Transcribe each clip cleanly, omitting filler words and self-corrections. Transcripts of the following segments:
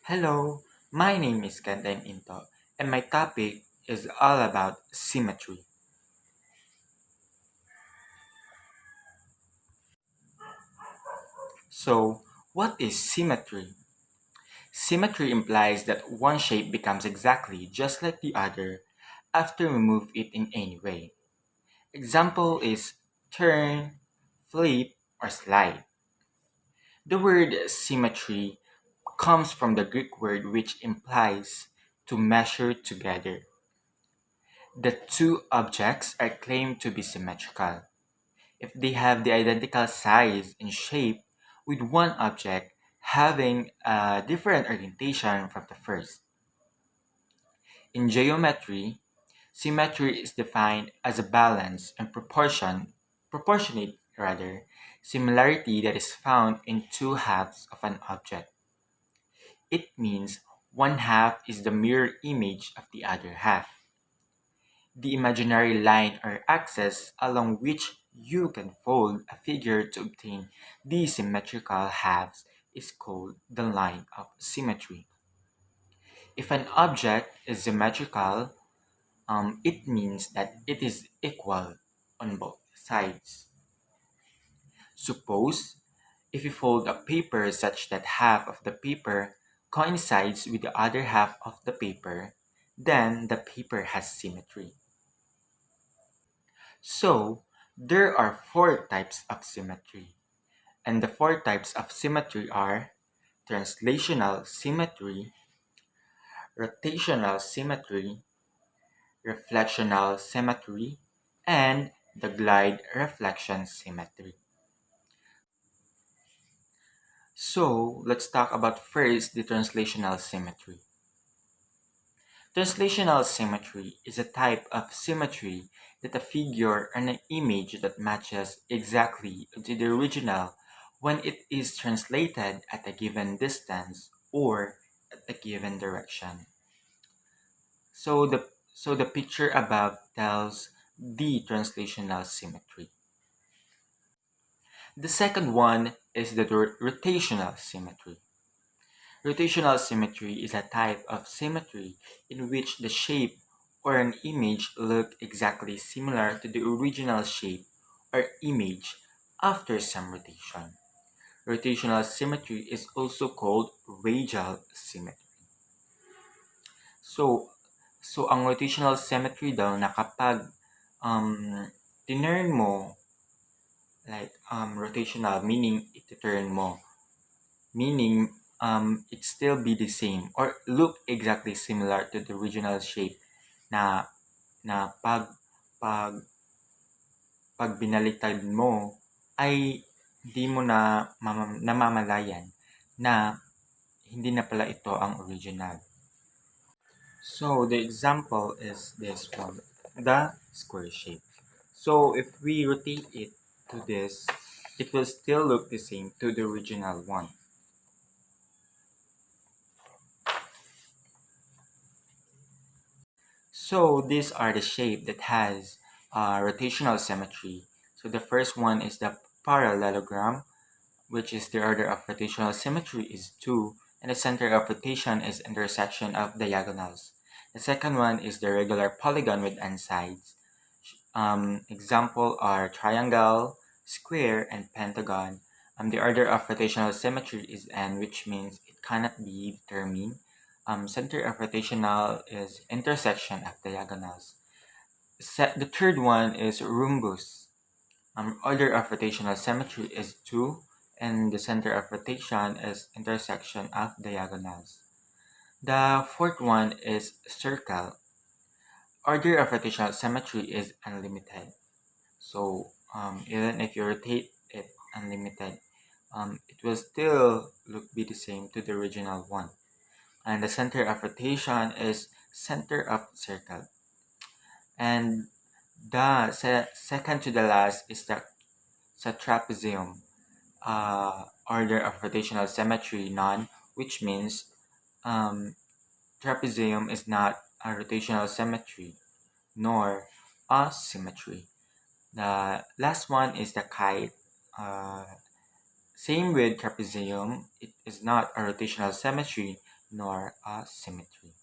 Hello, my name is Kenten Into, and my topic is all about symmetry. So, what is symmetry? Symmetry implies that one shape becomes exactly just like the other after we move it in any way. Example is turn, flip, or slide. The word symmetry comes from the Greek word which implies to measure together. The two objects are claimed to be symmetrical if they have the identical size and shape, with one object having a different orientation from the first. In geometry, symmetry is defined as a balance and proportionate similarity that is found in two halves of an object. It means one half is the mirror image of the other half. The imaginary line or axis along which you can fold a figure to obtain the symmetrical halves is called the line of symmetry. If an object is symmetrical, it means that it is equal on both sides. Suppose if you fold a paper such that half of the paper coincides with the other half of the paper, then the paper has symmetry. So, there are four types of symmetry, and the four types of symmetry are translational symmetry, rotational symmetry, reflectional symmetry, and the glide reflection symmetry. So, let's talk about first the translational symmetry. Translational symmetry is a type of symmetry that a figure and an image that matches exactly to the original when it is translated at a given distance or at a given direction. So the picture above tells the translational symmetry. The second one is the rotational symmetry. Rotational symmetry is a type of symmetry in which the shape or an image look exactly similar to the original shape or image after some rotation. Rotational symmetry is also called radial symmetry. So, so ang rotational symmetry daw na kapag tinurn mo, like rotational meaning iti-turn mo, meaning it still be the same or look exactly similar to the original shape na na pag binaliktad mo ay di mo na namamalayan na hindi na pala ito ang original. So the example is this one, the square shape. So if we rotate it to this, it will still look the same to the original one. So these are the shape that has rotational symmetry. So the first one is the parallelogram, which is the order of rotational symmetry is 2, and the center of rotation is intersection of diagonals. The second one is the regular polygon with n sides. Example are triangle, square, and pentagon. The order of rotational symmetry is n, which means it cannot be determined. Center of rotational is intersection of diagonals. The third one is rhombus. Order of rotational symmetry is 2, and the center of rotation is intersection of diagonals. The fourth one is circle. Order of rotational symmetry is unlimited. So even if you rotate it unlimited, it will still be the same to the original one. And the center of rotation is center of circle. And the second to the last is the trapezium. Order of rotational symmetry none, which means trapezium is not a rotational symmetry nor a symmetry. The last one is the kite. Same with trapezium, it is not a rotational symmetry nor a symmetry.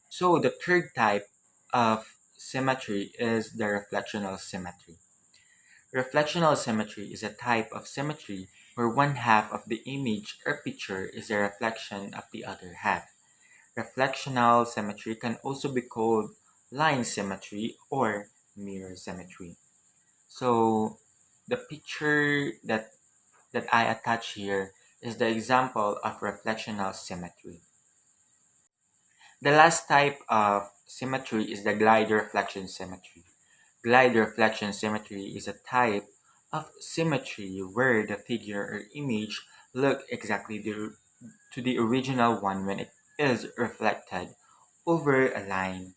So the third type of symmetry is the reflectional symmetry. Reflectional symmetry is a type of symmetry where one half of the image or picture is a reflection of the other half. Reflectional symmetry can also be called line symmetry or mirror symmetry. So the picture that I attach here is the example of reflectional symmetry. The last type of symmetry is the glide reflection symmetry. Glide reflection symmetry is a type of symmetry where the figure or image look exactly to the original one when it is reflected over a line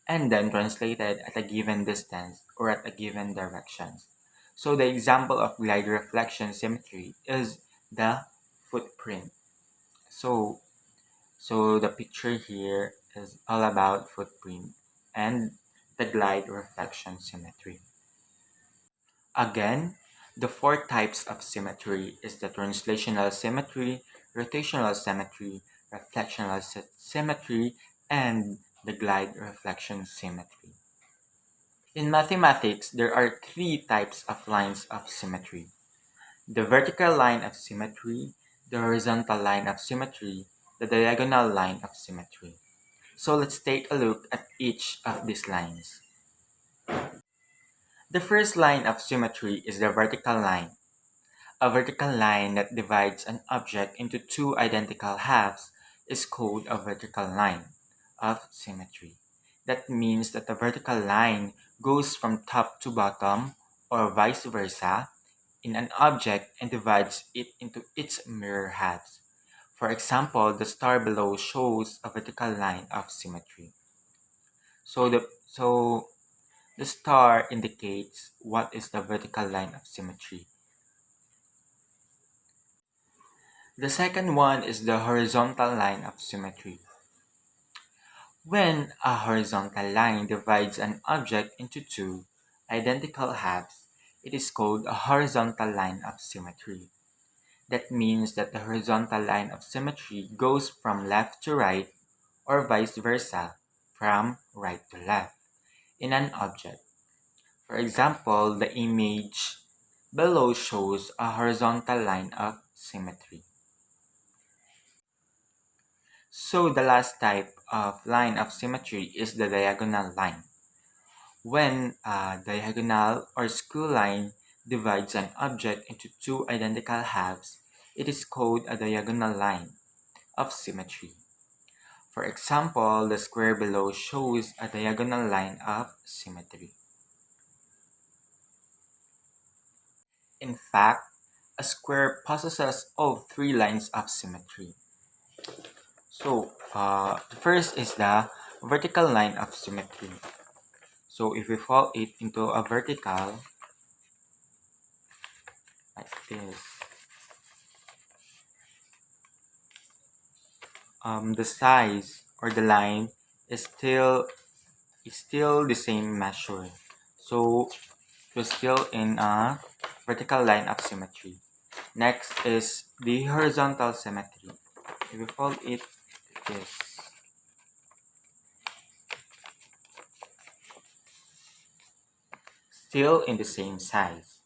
and then translated at a given distance or at a given direction. So the example of glide reflection symmetry is the footprint. So so the picture here is all about footprint and the glide reflection symmetry. Again, the four types of symmetry is the translational symmetry, rotational symmetry, reflectional symmetry, and the glide reflection symmetry. In mathematics, there are three types of lines of symmetry: the vertical line of symmetry, the horizontal line of symmetry, the diagonal line of symmetry. So let's take a look at each of these lines. The first line of symmetry is the vertical line. A vertical line that divides an object into two identical halves is called a vertical line of symmetry. That means that the vertical line goes from top to bottom or vice versa in an object and divides it into its mirror halves. For example, the star below shows a vertical line of symmetry. So the star indicates what is the vertical line of symmetry. The second one is the horizontal line of symmetry. When a horizontal line divides an object into two identical halves, it is called a horizontal line of symmetry. That means that the horizontal line of symmetry goes from left to right or vice versa, from right to left, in an object. For example, the image below shows a horizontal line of symmetry. So the last type of line of symmetry is the diagonal line. When a diagonal or skew line divides an object into two identical halves, it is called a diagonal line of symmetry. For example, the square below shows a diagonal line of symmetry. In fact, a square possesses all three lines of symmetry. So the first is the vertical line of symmetry. So if we fold it into a vertical, like this, the size or the line is still the same measure. So we're still in a vertical line of symmetry. Next is the horizontal symmetry. If we fold it like this, still in the same size.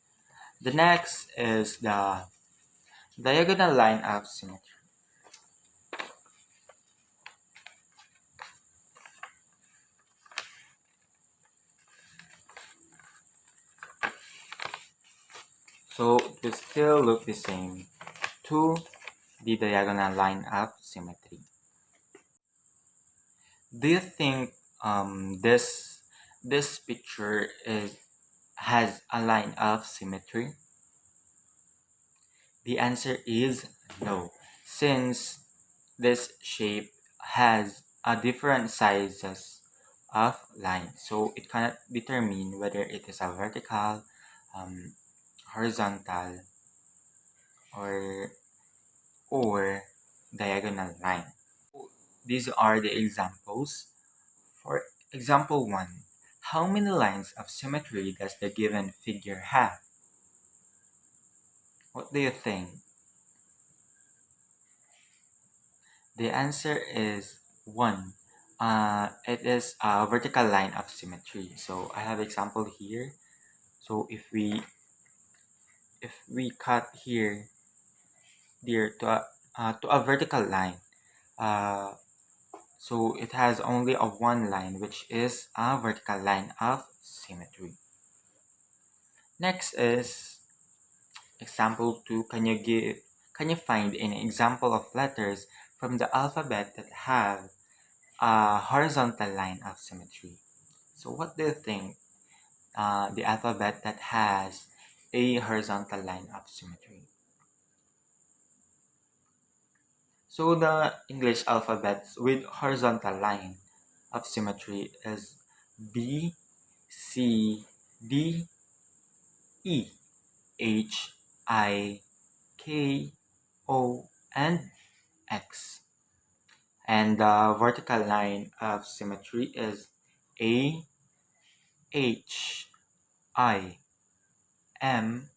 The next is the diagonal line of symmetry. So it will still look the same to the diagonal line of symmetry. Do you think this picture has a line of symmetry? The answer is no, since this shape has a different sizes of line, so it cannot determine whether it is a vertical, um, horizontal, or diagonal line. These are the examples. For example 1, how many lines of symmetry does the given figure have? What do you think? The answer is one. It is a vertical line of symmetry. So I have example here. So if we cut here there to a vertical line, uh, so it has only a one line, which is a vertical line of symmetry. Next is example two. Can you find an example of letters from the alphabet that have a horizontal line of symmetry? So what do you think? The alphabet that has a horizontal line of symmetry. So the English alphabets with horizontal line of symmetry is B, C, D, E, H, I, K, O, and X. And the vertical line of symmetry is A, H, I, M,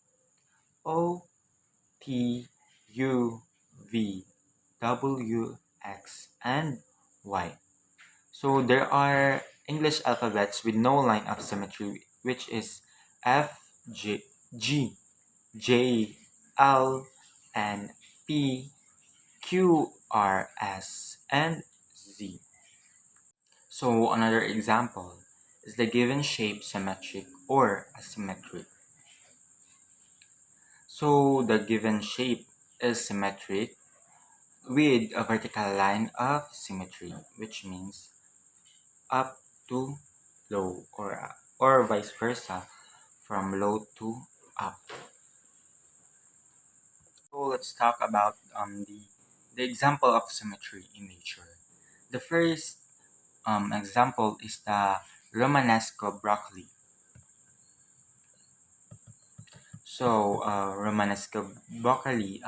O, T, U, V, W, X, and Y. So there are English alphabets with no line of symmetry, which is F, G, J, L, N, P, Q, R, S, and Z. So another example is the given shape symmetric or asymmetric. So the given shape is symmetric with a vertical line of symmetry, which means up to low or vice versa from low to up. So let's talk about the example of symmetry in nature. The first example is the Romanesco broccoli. So Romanesco broccoli,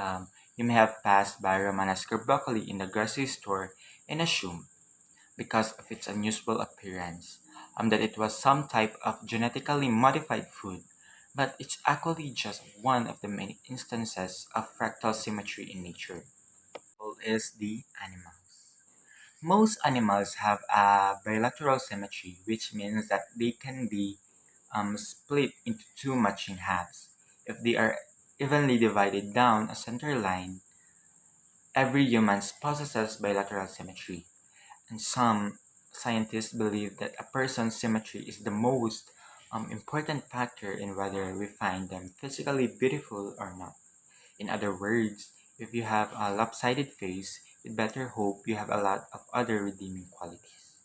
you may have passed by Romanesco broccoli in the grocery store and assumed, because of its unusual appearance, that it was some type of genetically modified food, but it's actually just one of the many instances of fractal symmetry in nature. Is the animals. Most animals have a bilateral symmetry, which means that they can be split into two matching halves. If they are evenly divided down a center line, every human possesses bilateral symmetry. And some scientists believe that a person's symmetry is the most important factor in whether we find them physically beautiful or not. In other words, if you have a lopsided face, you'd better hope you have a lot of other redeeming qualities.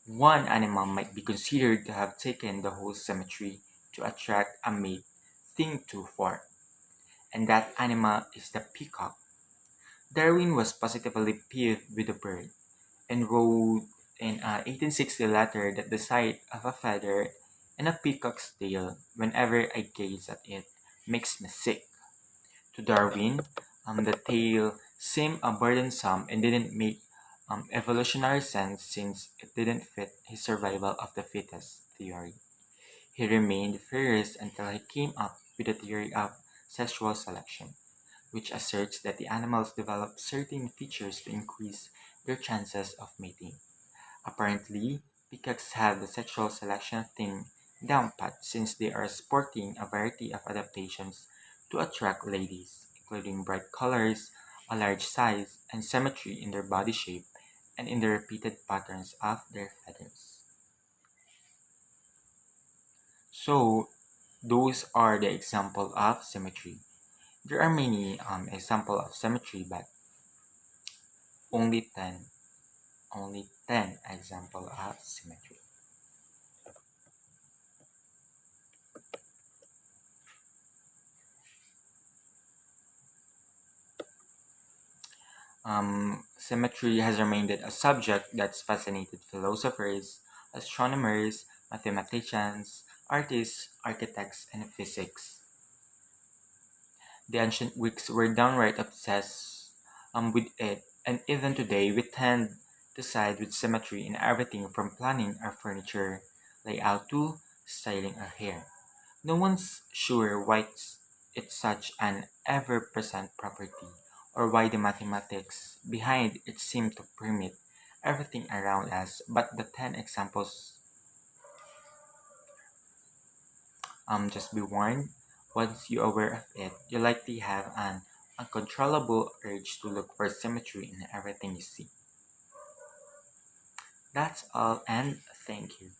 One animal might be considered to have taken the whole symmetry to attract a mate thing too far, and that animal is the peacock. Darwin was positively peeved with the bird and wrote in an 1860 letter that the sight of a feather in a peacock's tail, whenever I gaze at it, makes me sick. To Darwin, the tail seemed burdensome and didn't make evolutionary sense since it didn't fit his survival of the fittest theory. He remained furious until he came up with the theory of sexual selection, which asserts that the animals develop certain features to increase their chances of mating. Apparently, peacocks have the sexual selection thing down pat since they are sporting a variety of adaptations to attract ladies, including bright colors, a large size, and symmetry in their body shape and in the repeated patterns of their feathers. So, those are the example of symmetry. There are many example of symmetry, but only 10 only 10 example of symmetry. Symmetry has remained a subject that's fascinated philosophers, astronomers, mathematicians, artists, architects, and physics. The ancient Greeks were downright obsessed with it, and even today we tend to side with symmetry in everything from planning our furniture layout to styling our hair. No one's sure why it's such an ever present property, or why the mathematics behind it seem to permit everything around us. But the 10 examples, just be warned, once you're aware of it, you likely have an uncontrollable urge to look for symmetry in everything you see. That's all, and thank you.